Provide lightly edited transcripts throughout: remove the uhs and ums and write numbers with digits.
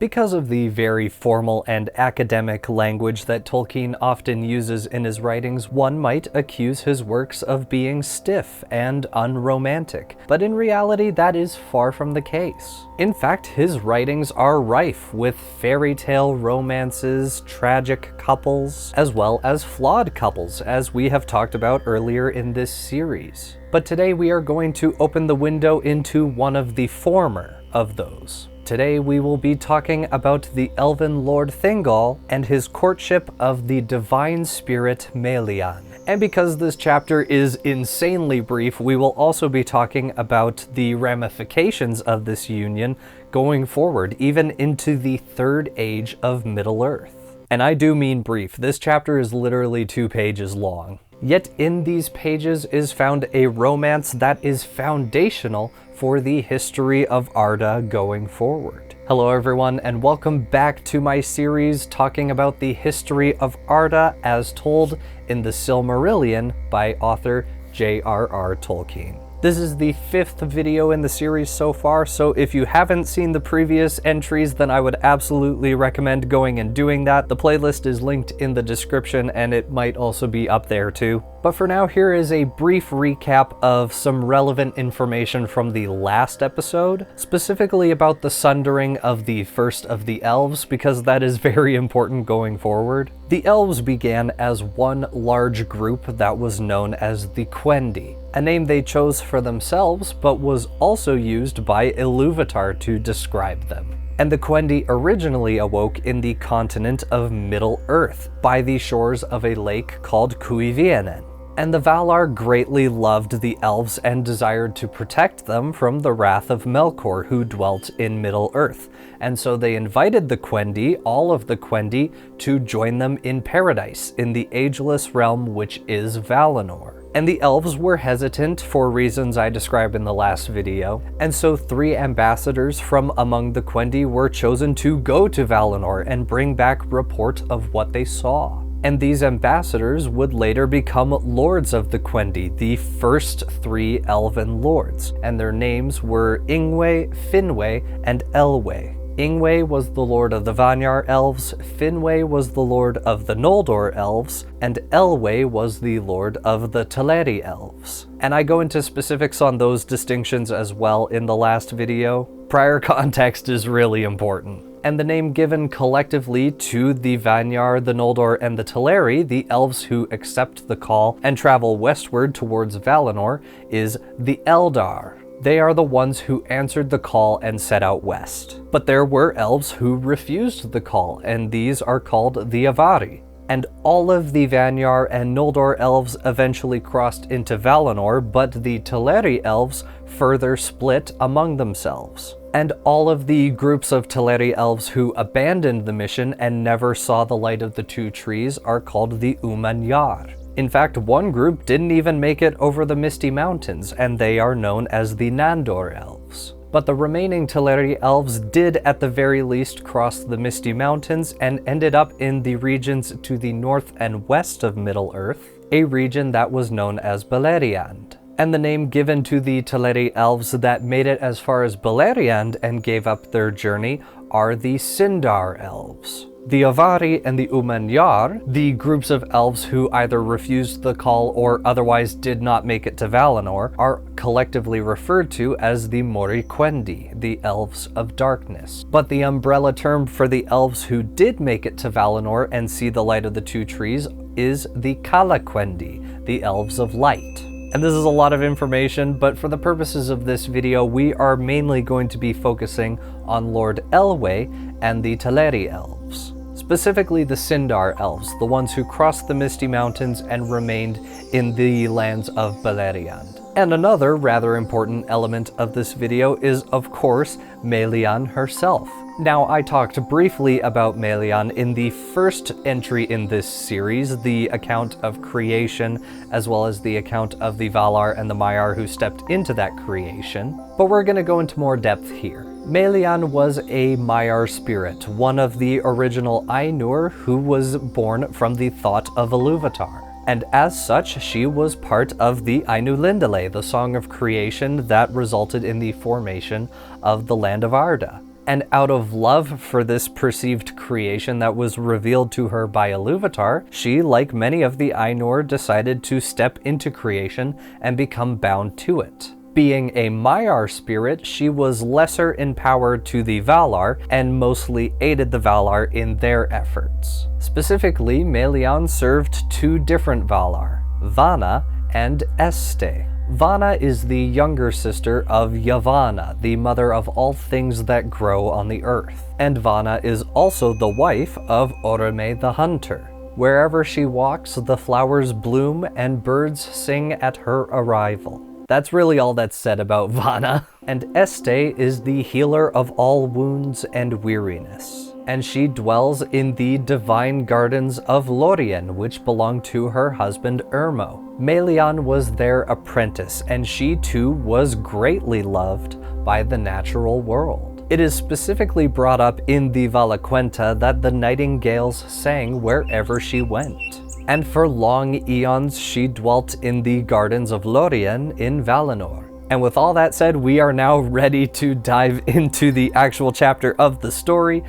Because of the very formal and academic language that Tolkien often uses in his writings, one might accuse his works of being stiff and unromantic, but in reality that is far from the case. In fact, his writings are rife with fairy tale romances, tragic couples, as well as flawed couples, as we have talked about earlier in this series. But today we are going to open the window into one of the former of those. Today we will be talking about the elven Lord Thingol and his courtship of the divine spirit Melian. And because this chapter is insanely brief, we will also be talking about the ramifications of this union going forward, even into the Third Age of Middle-earth. And I do mean brief. This chapter is literally 2 pages long. Yet in these pages is found a romance that is foundational for the history of Arda going forward. Hello everyone, and welcome back to my series talking about the history of Arda as told in the Silmarillion by author J.R.R. Tolkien. This is the 5th video in the series so far, so if you haven't seen the previous entries, then I would absolutely recommend going and doing that. The playlist is linked in the description, and it might also be up there too. But for now, here is a brief recap of some relevant information from the last episode, specifically about the sundering of the first of the elves, because that is very important going forward. The elves began as one large group that was known as the Quendi, a name they chose for themselves, but was also used by Ilúvatar to describe them. And the Quendi originally awoke in the continent of Middle-earth, by the shores of a lake called Cuiviénen. And the Valar greatly loved the elves and desired to protect them from the wrath of Melkor, who dwelt in Middle-earth. And so they invited the Quendi, all of the Quendi, to join them in paradise, in the ageless realm which is Valinor. And the elves were hesitant for reasons I described in the last video, and so 3 ambassadors from among the Quendi were chosen to go to Valinor and bring back report of what they saw. And these ambassadors would later become lords of the Quendi, the first 3 elven lords, and their names were Ingwe, Finwë, and Elwë. Ingwe was the lord of the Vanyar elves, Finwë was the lord of the Noldor elves, and Elwë was the lord of the Teleri elves. And I go into specifics on those distinctions as well in the last video. Prior context is really important. And the name given collectively to the Vanyar, the Noldor, and the Teleri, the elves who accept the call and travel westward towards Valinor, is the Eldar. They are the ones who answered the call and set out west. But there were elves who refused the call, and these are called the Avari. And all of the Vanyar and Noldor elves eventually crossed into Valinor, but the Teleri elves further split among themselves. And all of the groups of Teleri elves who abandoned the mission and never saw the light of the 2 trees are called the Umanyar. In fact, one group didn't even make it over the Misty Mountains, and they are known as the Nandor elves. But the remaining Teleri elves did at the very least cross the Misty Mountains and ended up in the regions to the north and west of Middle-earth, a region that was known as Beleriand. And the name given to the Teleri elves that made it as far as Beleriand and gave up their journey are the Sindar elves. The Avari and the Umanyar, the groups of elves who either refused the call or otherwise did not make it to Valinor, are collectively referred to as the Moriquendi, the Elves of Darkness. But the umbrella term for the elves who did make it to Valinor and see the light of the 2 trees is the Calaquendi, the Elves of Light. And this is a lot of information, but for the purposes of this video, we are mainly going to be focusing on Lord Elwë and the Teleri elves. Specifically the Sindar elves, the ones who crossed the Misty Mountains and remained in the lands of Beleriand. And another rather important element of this video is, of course, Melian herself. Now, I talked briefly about Melian in the first entry in this series, the account of creation, as well as the account of the Valar and the Maiar who stepped into that creation, but we're going to go into more depth here. Melian was a Maiar spirit, one of the original Ainur who was born from the thought of Ilúvatar. And as such, she was part of the Ainulindale, the Song of Creation that resulted in the formation of the land of Arda. And out of love for this perceived creation that was revealed to her by Ilúvatar, she, like many of the Ainur, decided to step into creation and become bound to it. Being a Maiar spirit, she was lesser in power to the Valar and mostly aided the Valar in their efforts. Specifically, Melian served two different Valar, Vana and Este. Vana is the younger sister of Yavanna, the mother of all things that grow on the earth. And Vana is also the wife of Orome the Hunter. Wherever she walks, the flowers bloom and birds sing at her arrival. That's really all that's said about Vana. And Este is the healer of all wounds and weariness. And she dwells in the divine gardens of Lorien, which belong to her husband Ermo. Melian was their apprentice, and she too was greatly loved by the natural world. It is specifically brought up in the Valaquenta that the nightingales sang wherever she went. And for long eons she dwelt in the gardens of Lorien in Valinor. And with all that said, we are now ready to dive into the actual chapter of the story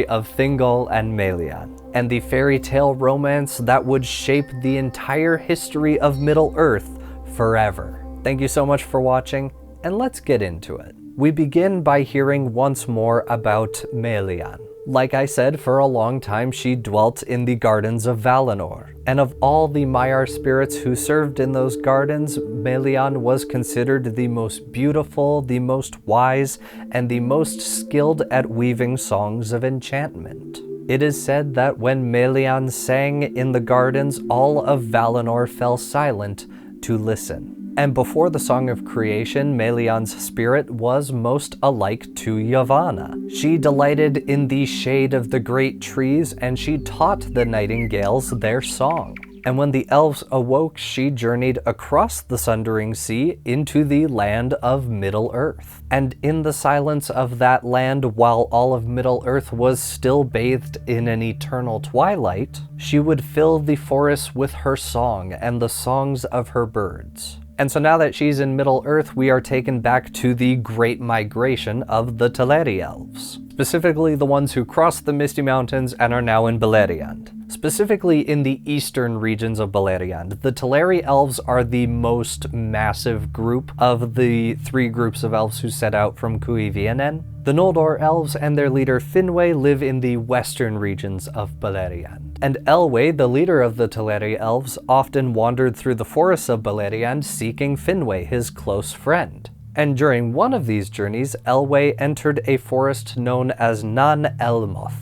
of Thingol and Melian, and the fairy tale romance that would shape the entire history of Middle-earth forever. Thank you so much for watching, and let's get into it. We begin by hearing once more about Melian. Like I said, for a long time she dwelt in the gardens of Valinor, and of all the Maiar spirits who served in those gardens, Melian was considered the most beautiful, the most wise, and the most skilled at weaving songs of enchantment. It is said that when Melian sang in the gardens, all of Valinor fell silent to listen. And before the Song of Creation, Melian's spirit was most alike to Yavanna. She delighted in the shade of the great trees, and she taught the nightingales their song. And when the elves awoke, she journeyed across the Sundering Sea into the land of Middle-earth. And in the silence of that land, while all of Middle-earth was still bathed in an eternal twilight, she would fill the forests with her song and the songs of her birds. And so now that she's in Middle-earth, we are taken back to the Great Migration of the Teleri elves. Specifically the ones who crossed the Misty Mountains and are now in Beleriand. Specifically in the eastern regions of Beleriand, the Teleri elves are the most massive group of the three groups of elves who set out from Cuivianen. The Noldor elves and their leader Finwë live in the western regions of Beleriand. And Elwë, the leader of the Teleri elves, often wandered through the forests of Beleriand seeking Finwë, his close friend. And during one of these journeys, Elwë entered a forest known as Nan Elmoth.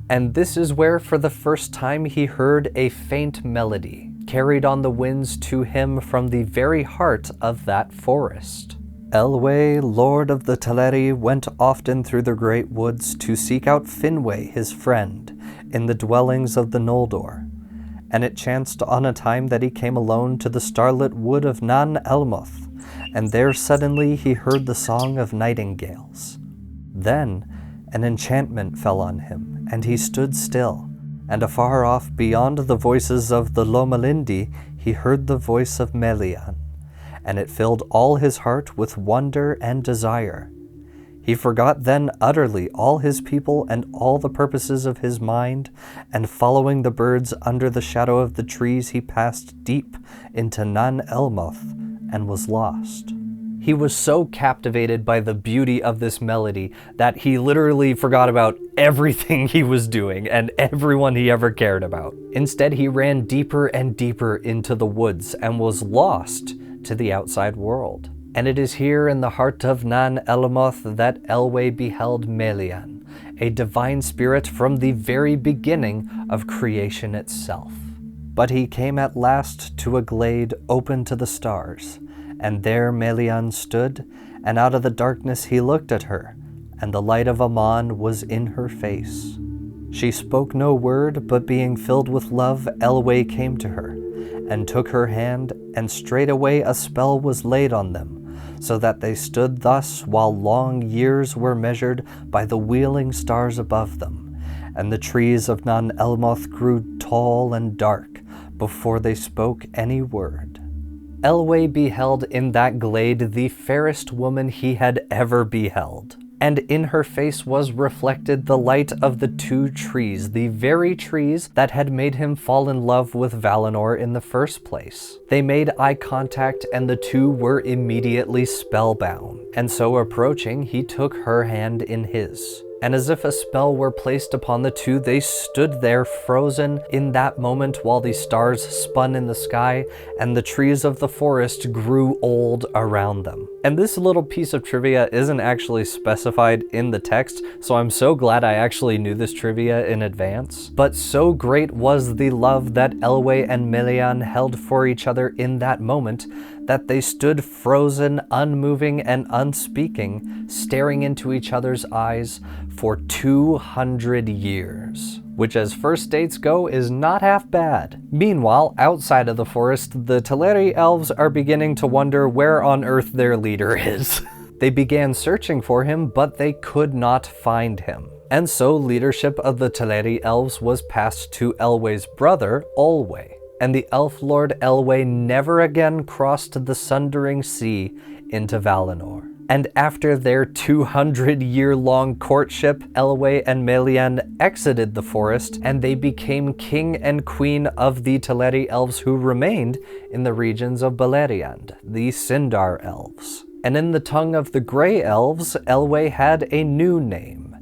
And this is where for the first time he heard a faint melody, carried on the winds to him from the very heart of that forest. Elwë, lord of the Teleri, went often through the great woods to seek out Finwë, his friend, in the dwellings of the Noldor. And it chanced on a time that he came alone to the starlit wood of Nan Elmoth, and there suddenly he heard the song of nightingales. Then an enchantment fell on him, and he stood still, and afar off beyond the voices of the Lomelindi he heard the voice of Melian, and it filled all his heart with wonder and desire. He forgot then utterly all his people and all the purposes of his mind, and following the birds under the shadow of the trees he passed deep into Nan Elmoth and was lost. He was so captivated by the beauty of this melody that he literally forgot about everything he was doing and everyone he ever cared about. Instead, he ran deeper and deeper into the woods and was lost to the outside world. And it is here in the heart of Nan Elmoth that Elwë beheld Melian, a divine spirit from the very beginning of creation itself. But he came at last to a glade open to the stars, and there Melian stood, and out of the darkness he looked at her, and the light of Aman was in her face. She spoke no word, but being filled with love, Elwë came to her, and took her hand, and straightway a spell was laid on them, so that they stood thus while long years were measured by the wheeling stars above them, and the trees of Nan Elmoth grew tall and dark before they spoke any word. Elwë beheld in that glade the fairest woman he had ever beheld. and in her face was reflected the light of the two trees, the very trees that had made him fall in love with Valinor in the first place. They made eye contact, and the two were immediately spellbound. And so approaching, he took her hand in his. And as if a spell were placed upon the two, they stood there frozen in that moment while the stars spun in the sky and the trees of the forest grew old around them. And this little piece of trivia isn't actually specified in the text, so I'm so glad I actually knew this trivia in advance. But so great was the love that Elwë and Melian held for each other in that moment that they stood frozen, unmoving, and unspeaking, staring into each other's eyes for 200 years. Which, as first dates go, is not half bad. Meanwhile, outside of the forest, the Teleri elves are beginning to wonder where on earth their leader is. They began searching for him, but they could not find him. And so leadership of the Teleri elves was passed to Elwë's brother, Olwë. And the elf lord Elwë never again crossed the sundering sea into Valinor. And after their 200-year-long courtship, Elwë and Melian exited the forest, and they became king and queen of the Teleri elves who remained in the regions of Beleriand, the Sindar elves. And in the tongue of the Grey elves, Elwë had a new name,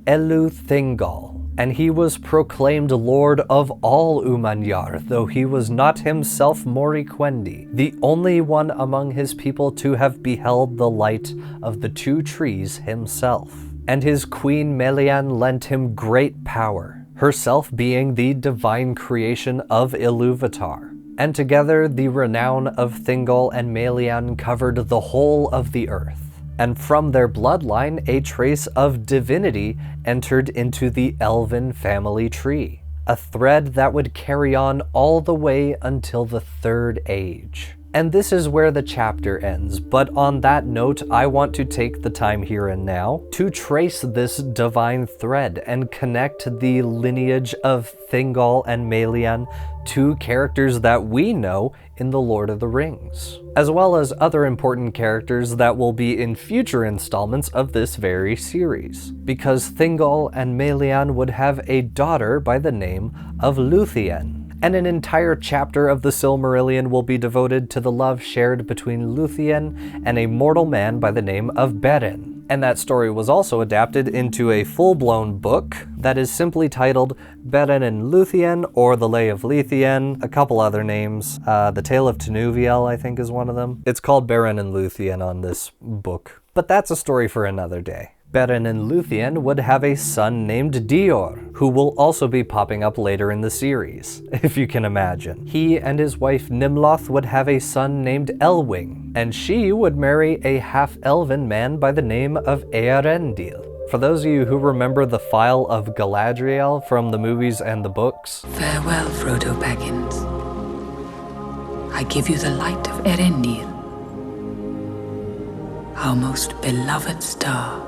Thingol. And he was proclaimed Lord of all Umanyar, though he was not himself Moriquendi, the only one among his people to have beheld the light of the two trees himself. And his queen Melian lent him great power, herself being the divine creation of Ilúvatar. And together the renown of Thingol and Melian covered the whole of the earth. And from their bloodline, a trace of divinity entered into the elven family tree, a thread that would carry on all the way until the Third Age. And this is where the chapter ends, but on that note, I want to take the time here and now to trace this divine thread and connect the lineage of Thingol and Melian to characters that we know in The Lord of the Rings, as well as other important characters that will be in future installments of this very series, because Thingol and Melian would have a daughter by the name of Luthien. And an entire chapter of the Silmarillion will be devoted to the love shared between Luthien and a mortal man by the name of Beren. And that story was also adapted into a full-blown book that is simply titled Beren and Luthien, or The Lay of Lithien, a couple other names. The Tale of Tenuviel, I think, is one of them. It's called Beren and Luthien on this book. But that's a story for another day. Beren and Luthien would have a son named J.R.R, who will also be popping up later in the series, if you can imagine. He and his wife Nimloth would have a son named Elwë, and she would marry a half-elven man by the name of Eärendil. For those of you who remember the Phial of Galadriel from the movies and the books. Farewell, Frodo Baggins. I give you the light of Eärendil, our most beloved star.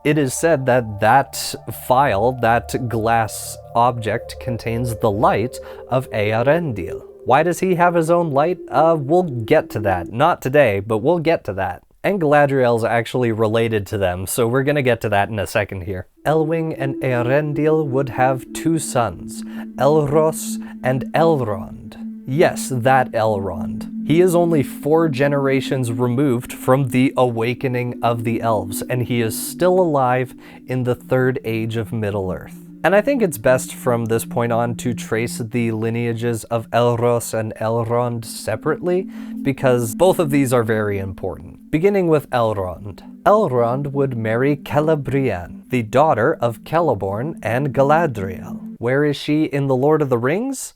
It is said that that phial, that glass object, contains the light of Eärendil. Why does he have his own light? We'll get to that. Not today, but we'll get to that. And Galadriel's actually related to them, so we're gonna get to that in a second here. Elwë and Eärendil would have two sons, Elros and Elrond. Yes, that Elrond. He is only 4 generations removed from the awakening of the elves, and he is still alive in the Third Age of Middle-earth. And I think it's best from this point on to trace the lineages of Elros and Elrond separately, because both of these are very important. Beginning with Elrond. Elrond would marry Celebrian, the daughter of Celeborn and Galadriel. Where is she in The Lord of the Rings?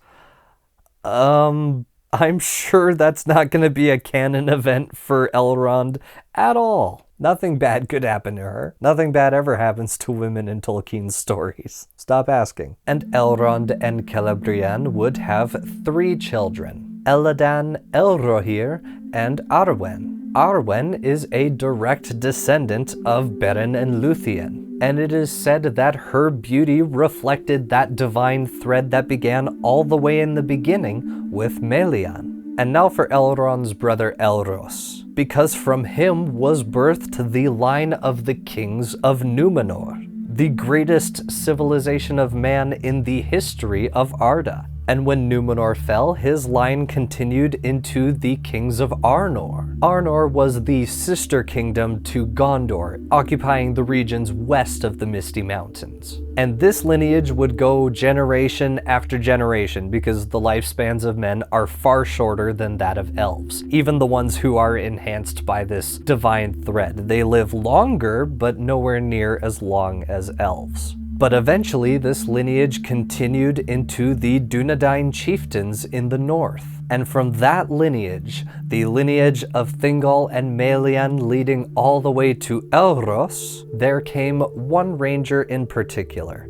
I'm sure that's not going to be a canon event for Elrond at all. Nothing bad could happen to her. Nothing bad ever happens to women in Tolkien's stories. Stop asking. And Elrond and Celebrian would have 3 children, Elladan, Elrohir, and Arwen. Arwen is a direct descendant of Beren and Luthien, and it is said that her beauty reflected that divine thread that began all the way in the beginning with Melian. And now for Elrond's brother Elros. because from him was birthed the line of the kings of Numenor, the greatest civilization of man in the history of Arda. And when Numenor fell, his line continued into the kings of Arnor. Arnor was the sister kingdom to Gondor, occupying the regions west of the Misty Mountains. And this lineage would go generation after generation because the lifespans of men are far shorter than that of elves, even the ones who are enhanced by this divine thread. They live longer, but nowhere near as long as elves. But eventually, this lineage continued into the Dunedain chieftains in the north. And from that lineage, the lineage of Thingol and Melian leading all the way to Elros, there came one ranger in particular.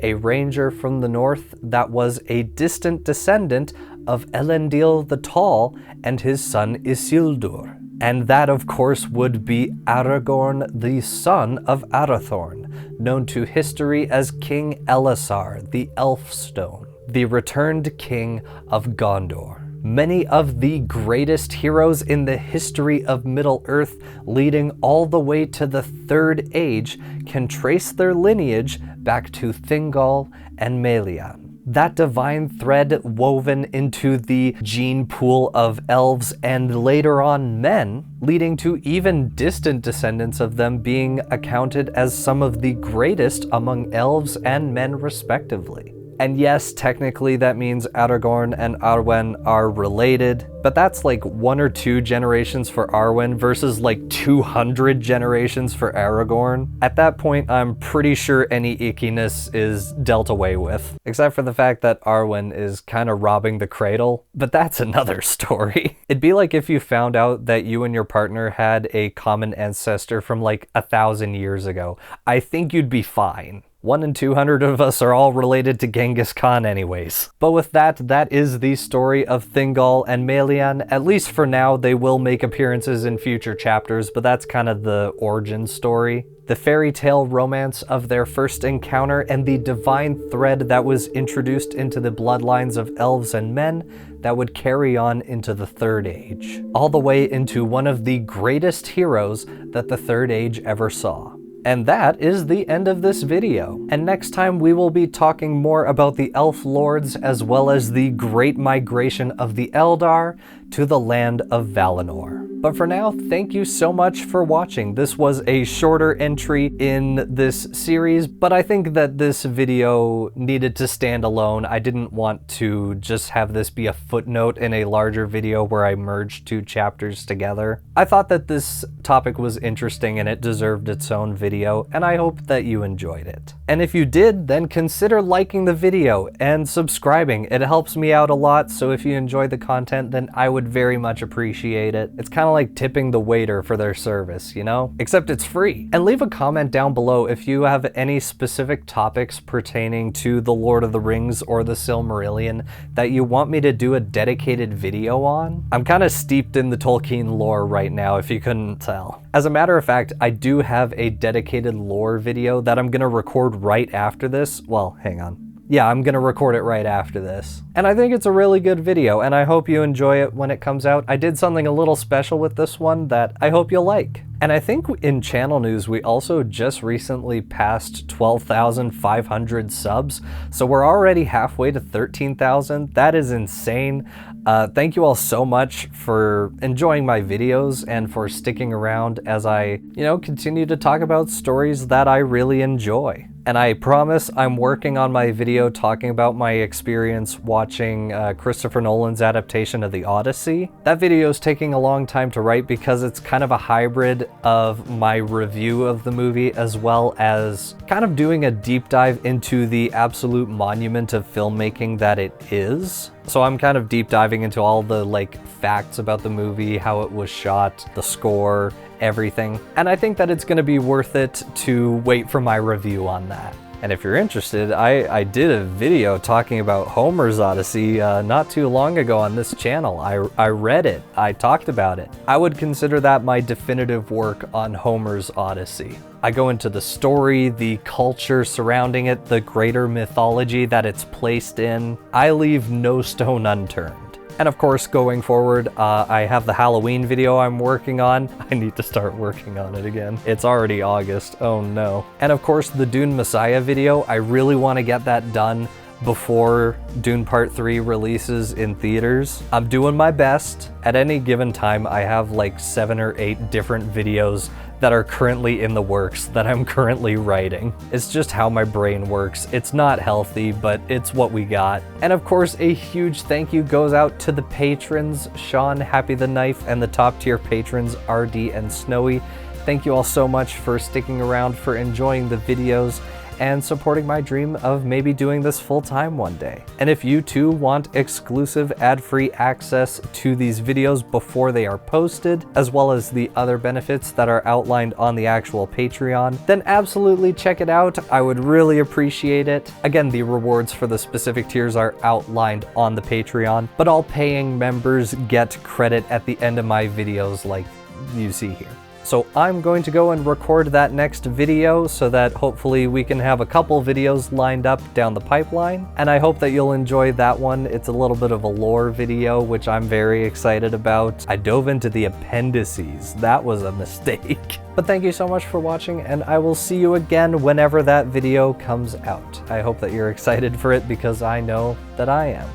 A ranger from the north that was a distant descendant of Elendil the Tall and his son Isildur. And that, of course, would be Aragorn, the son of Arathorn, known to history as King Elisar, the Elfstone, the returned king of Gondor. Many of the greatest heroes in the history of Middle-earth, leading all the way to the Third Age, can trace their lineage back to Thingol and Melian. That divine thread woven into the gene pool of elves and later on men, leading to even distant descendants of them being accounted as some of the greatest among elves and men respectively. And yes, technically that means Aragorn and Arwen are related, but that's like 1 or 2 generations for Arwen versus like 200 generations for Aragorn. At that point, I'm pretty sure any ickiness is dealt away with, except for the fact that Arwen is kind of robbing the cradle, but that's another story. It'd be like if you found out that you and your partner had a common ancestor from like 1,000 years ago. I think you'd be fine. 1 in 200 of us are all related to Genghis Khan anyways. But with that, that is the story of Thingol and Melian. At least for now, they will make appearances in future chapters, but that's kind of the origin story. The fairy tale romance of their first encounter and the divine thread that was introduced into the bloodlines of elves and men that would carry on into the Third Age, all the way into one of the greatest heroes that the Third Age ever saw. And that is the end of this video. And next time we will be talking more about the Elf Lords as well as the great migration of the Eldar to the land of Valinor. But for now, thank you so much for watching. This was a shorter entry in this series, but I think that this video needed to stand alone. I didn't want to just have this be a footnote in a larger video where I merged 2 chapters together. I thought that this topic was interesting and it deserved its own video, and I hope that you enjoyed it. And if you did, then consider liking the video and subscribing. It helps me out a lot, so if you enjoy the content, then I would very much appreciate it. It's kind of like tipping the waiter for their service, you know? Except it's free. And leave a comment down below if you have any specific topics pertaining to The Lord of the Rings or the Silmarillion that you want me to do a dedicated video on. I'm kind of steeped in the Tolkien lore right now, if you couldn't tell. As a matter of fact, I do have a dedicated lore video that I'm gonna record right after this. Well, hang on. Yeah, I'm gonna record it right after this. And I think it's a really good video, and I hope you enjoy it when it comes out. I did something a little special with this one that I hope you'll like. And I think in channel news, we also just recently passed 12,500 subs, so we're already halfway to 13,000. That is insane. Thank you all so much for enjoying my videos and for sticking around as I, continue to talk about stories that I really enjoy. And I promise I'm working on my video talking about my experience watching Christopher Nolan's adaptation of The Odyssey. That video is taking a long time to write because it's kind of a hybrid of my review of the movie as well as kind of doing a deep dive into the absolute monument of filmmaking that it is. So I'm kind of deep diving into all the facts about the movie, how it was shot, the score, everything. And I think that it's going to be worth it to wait for my review on that. And if you're interested, I did a video talking about Homer's Odyssey not too long ago on this channel. I read it, I talked about it. I would consider that my definitive work on Homer's Odyssey. I go into the story, the culture surrounding it, the greater mythology that it's placed in. I leave no stone unturned. And of course, going forward, I have the Halloween video I'm working on. I need to start working on it again. It's already August, oh no. And of course, the Dune Messiah video, I really want to get that done before Dune Part 3 releases in theaters. I'm doing my best. At any given time, I have like 7 or 8 different videos that are currently in the works that I'm currently writing. It's just how my brain works. It's not healthy, but it's what we got. And of course, a huge thank you goes out to the patrons, Sean, Happy the Knife, and the top tier patrons, RD and Snowy. Thank you all so much for sticking around, for enjoying the videos, and supporting my dream of maybe doing this full-time one day. And if you too want exclusive ad-free access to these videos before they are posted, as well as the other benefits that are outlined on the actual Patreon, then absolutely check it out. I would really appreciate it. Again, the rewards for the specific tiers are outlined on the Patreon, but all paying members get credit at the end of my videos like you see here. So I'm going to go and record that next video so that hopefully we can have a couple videos lined up down the pipeline. And I hope that you'll enjoy that one. It's a little bit of a lore video, which I'm very excited about. I dove into the appendices. That was a mistake. But thank you so much for watching, and I will see you again whenever that video comes out. I hope that you're excited for it because I know that I am.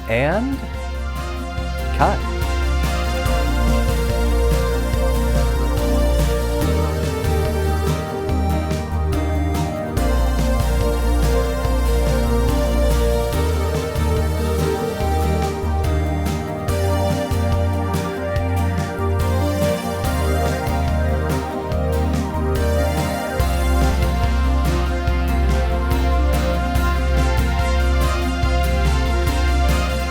And cut.